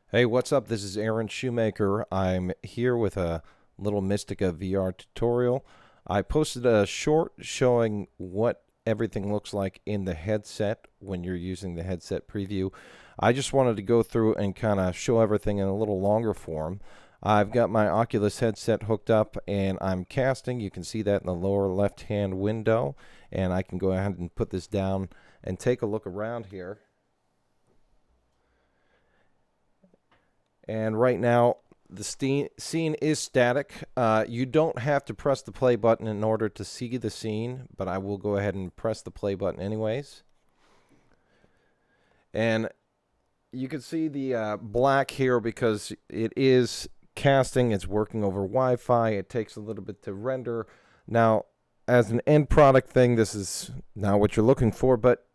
Hey, what's up? This is Aaron Shoemaker. I'm here with a little Mistika VR tutorial. I posted a short showing what everything looks like in the headset when you're using the headset preview. I just wanted to go through and kind of show everything in a little longer form. I've got my Oculus headset hooked up and I'm casting. You can see that in the lower left hand window. And I can go ahead and put this down and take a look around here. And right now, the scene is static. You don't have to press the play button in order to see the scene, but I will go ahead and press the play button anyways. And you can see the black here because it is casting. It's working over Wi-Fi. It takes a little bit to render. Now, as an end product thing, this is not what you're looking for, but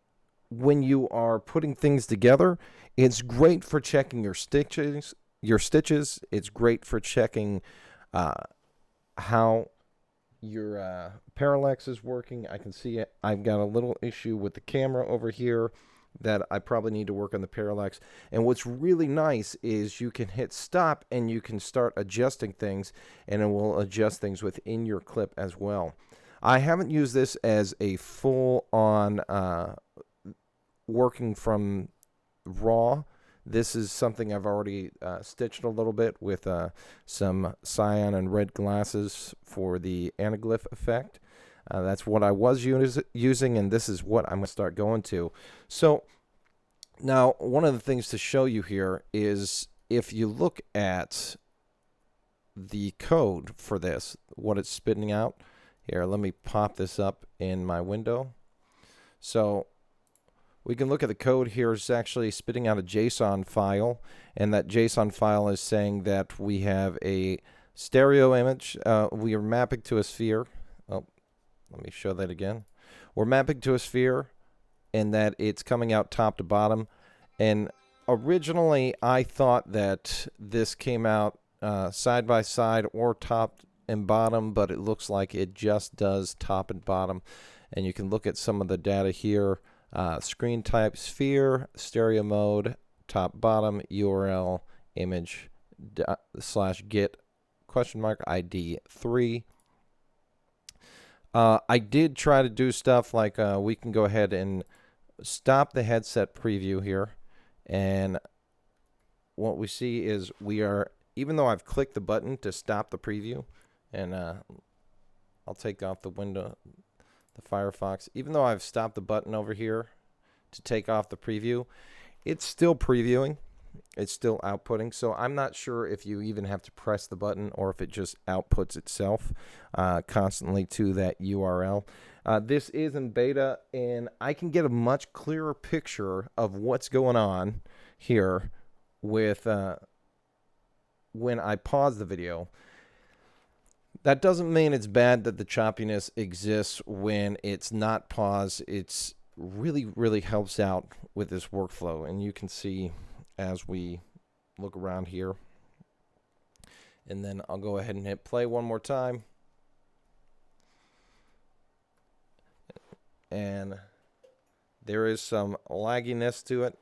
when you are putting things together, it's great for checking your stitches. It's great for checking uh, how your parallax is working. I can see it. I've got a little issue with the camera over here that I probably need to work on the parallax. And what's really nice is you can hit stop and you can start adjusting things, and it will adjust things within your clip as well. I haven't used this as a full-on working from raw. This is something I've already stitched a little bit with some cyan and red glasses for the anaglyph effect. That's what I was using, and this is what I'm going to start going to. So now, one of the things to show you here is if you look at the code for this, what it's spitting out. Here, let me pop this up in my window. So we can look at the code here. It's actually spitting out a JSON file, and that JSON file is saying that we have a stereo image. We are mapping to a sphere. Oh, let me show that again. We're mapping to a sphere, and that it's coming out top to bottom. And originally, I thought that this came out side by side or top and bottom, but it looks like it just does top and bottom. And you can look at some of the data here. Screen type sphere, stereo mode, top bottom, URL, image, /get, question mark, ID 3. I did try to do stuff like we can go ahead and stop the headset preview here. And what we see is we are, even though I've clicked the button to stop the preview, and I'll take off the window, the Firefox. Even though I've stopped the button over here to take off the preview, it's still previewing. It's still outputting. So I'm not sure if you even have to press the button or if it just outputs itself constantly to that URL. This is in beta, and I can get a much clearer picture of what's going on here with when I pause the video. That doesn't mean it's bad that the choppiness exists when it's not paused. It's really helps out with this workflow. And you can see as we look around here. And then I'll go ahead and hit play one more time. And there is some lagginess to it.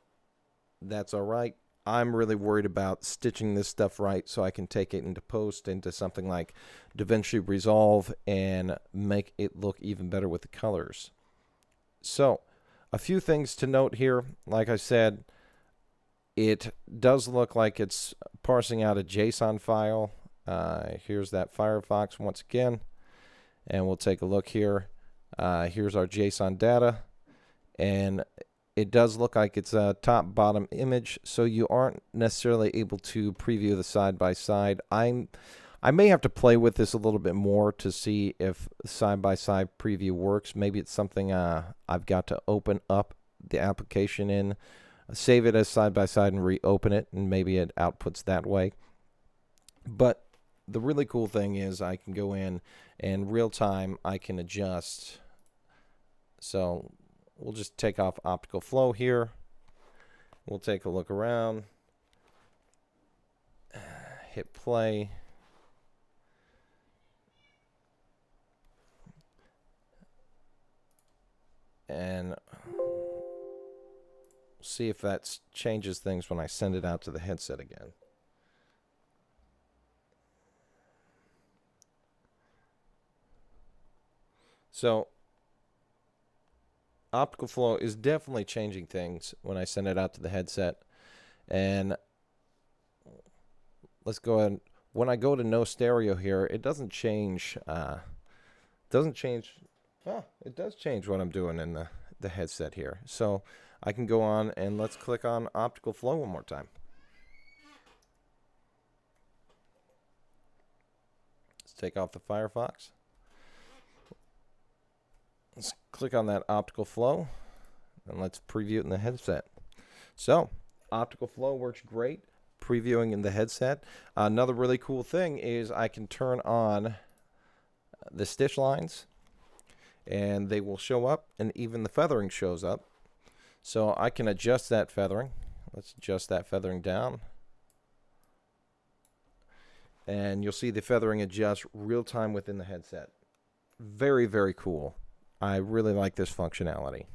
That's all right. I'm really worried about stitching this stuff right so I can take it into post into something like DaVinci Resolve and make it look even better with the colors. So, a few things to note here. Like I said, it does look like it's parsing out a JSON file. Here's that Firefox once again, and we'll take a look here. Here's our JSON data, and it does look like it's a top bottom image, so you aren't necessarily able to preview the side by side. I may have to play with this a little bit more to see if side by side preview works. Maybe it's something I've got to open up the application in, save it as side by side and reopen it, and maybe it outputs that way. But the really cool thing is I can go in and real time I can adjust. So we'll just take off optical flow here. We'll take a look around. Hit play. And See if that changes things when I send it out to the headset again. So optical flow is definitely changing things when I send it out to the headset. And let's go ahead. When I go to no stereo here, it doesn't change. Doesn't change. Oh, it does change what I'm doing in the headset here. So I can go on and let's click on optical flow one more time. Let's take off the Firefox. Let's click on that optical flow and let's preview it in the headset. So optical flow works great previewing in the headset. Another really cool thing is I can turn on the stitch lines and they will show up, and even the feathering shows up. So I can adjust that feathering. Let's adjust that feathering down. And you'll see the feathering adjust real time within the headset. Very, very cool. I really like this functionality.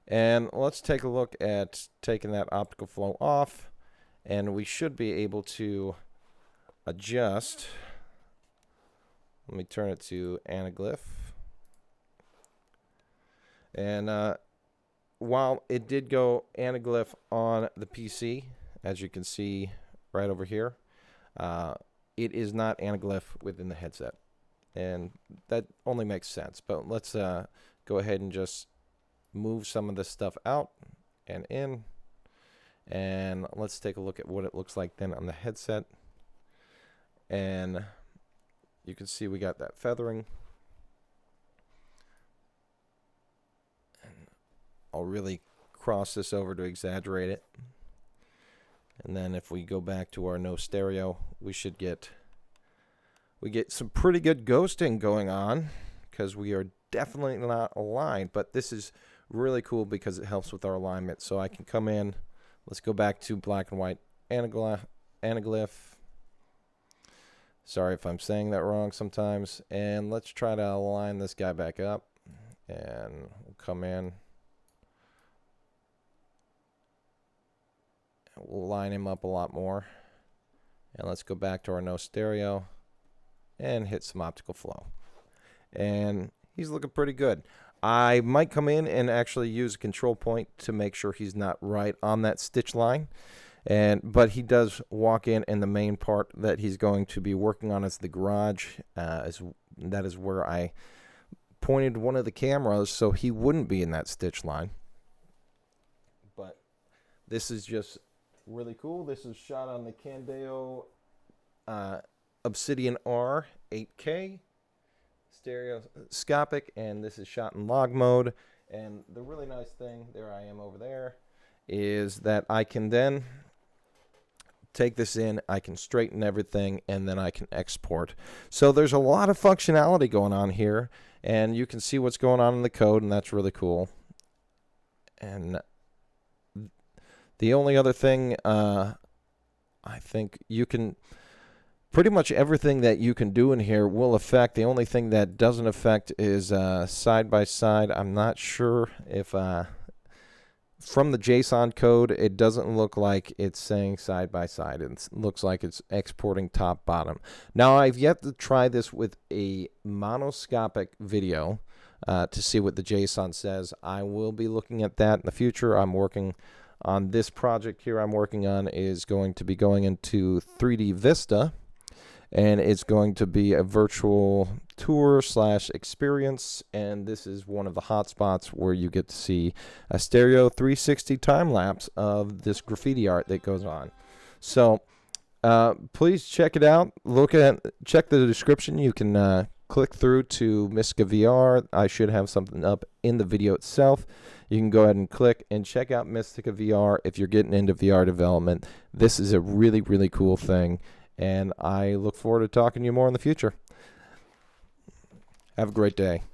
And let's take a look at taking that optical flow off, and we should be able to adjust. Let me turn it to anaglyph. And while it did go anaglyph on the PC, as you can see right over here, it is not anaglyph within the headset. And that only makes sense. But let's go ahead and just move some of this stuff out and in. And let's take a look at what it looks like then on the headset. And you can see we got that feathering. And I'll really cross this over to exaggerate it. And then if we go back to our no stereo, we get some pretty good ghosting going on, because we are definitely not aligned. But this is really cool because it helps with our alignment. So I can come in. Let's go back to black and white anaglyph. Sorry if I'm saying that wrong sometimes. And let's try to align this guy back up. And we'll come in. We'll line him up a lot more. And let's go back to our no stereo and hit some optical flow. And he's looking pretty good. I might come in and actually use a control point to make sure he's not right on that stitch line. But he does walk in the main part that he's going to be working on is the garage. That is where I pointed one of the cameras so he wouldn't be in that stitch line. But this is just really cool. This is shot on the Candeo Obsidian R 8K stereoscopic, and this is shot in log mode. And the really nice thing, there I am over there, is that I can then take this in, I can straighten everything, and then I can export. So there's a lot of functionality going on here, and you can see what's going on in the code, and that's really cool. And the only other thing, I think you can, pretty much everything that you can do in here will affect. The only thing that doesn't affect is side by side. I'm not sure if from the JSON code, it doesn't look like it's saying side by side. It looks like it's exporting top bottom. Now, I've yet to try this with a monoscopic video to see what the JSON says. I will be looking at that in the future. I'm working on this project here. I'm working on is going to be going into 3D Vista. And it's going to be a virtual tour / experience. And this is one of the hotspots where you get to see a stereo 360 time lapse of this graffiti art that goes on. So please check it out. Check the description. You can click through to Mistika VR. I should have something up in the video itself. You can go ahead and click and check out Mistika VR if you're getting into VR development. This is a really, really cool thing. And I look forward to talking to you more in the future. Have a great day.